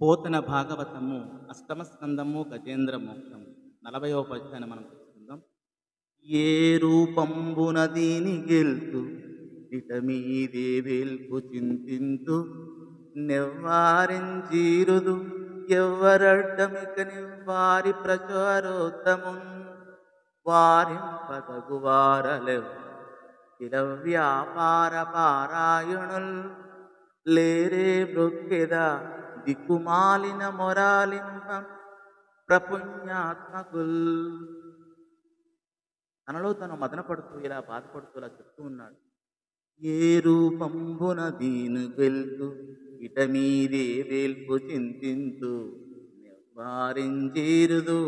పోతన భాగవతము అష్టమ స్కందము గజేంద్ర మోక్షము 40వ పద్యాన్ని మనం తెలుసుకుందాం. ఏ రూపంబున దీని గెల్తు ఇట మీదే వేల్పు చింతింతు నెవ్వారించీరుదు ఎవ్వరడ్డమిక నివ్వారి ప్రచారోత్తమున్ వారింపదగు వారలెవ్ ఇల వ్యాపార పారాయణుల్ లేరే బ్రొక్కెద దిక్కుమాలిన మొరాలింపం ప్రపుణ్యాత్మకుల్. తనలో తను మదనపడుతూ ఇలా బాధపడుతూ ఇలా చెప్తూ ఉన్నాడు. ఏ రూపంబున దీను గెల్తు ఇట మీదే వేల్పు చింతింతు నివ్వారించీరుదు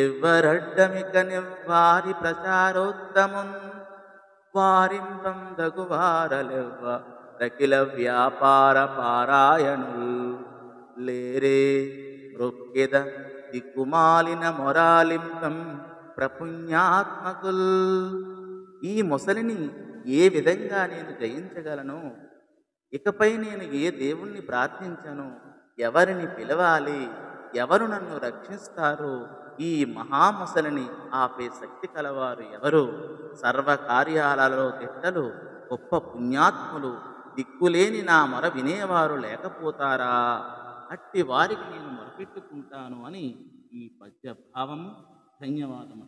ఎవ్వరడ్డమిక నివ్వారి ప్రచారోత్తమున్ వారింపందగు వారలెవ్వ రకిల వ్యాపార పారాయణుల్ లేరే రొక్కెద దిక్కుమాలిన మొరాలింపం ప్రపుణ్యాత్మకుల్. ఈ మొసలిని ఏ విధంగా నేను జయించగలను? ఇకపై నేను ఏ దేవుణ్ణి ప్రార్థించను? ఎవరిని పిలవాలి? ఎవరు నన్ను రక్షిస్తారు? ఈ మహామొసలిని ఆపే శక్తి కలవారు ఎవరు? సర్వకార్యాలలో తిట్టలు గొప్ప పుణ్యాత్ములు దిక్కులేని నా మొర వినేవారు లేకపోతారా? అట్టి వారికి నేను మొరపెట్టుకుంటాను అని ఈ పద్య భావము. ధన్యవాదము.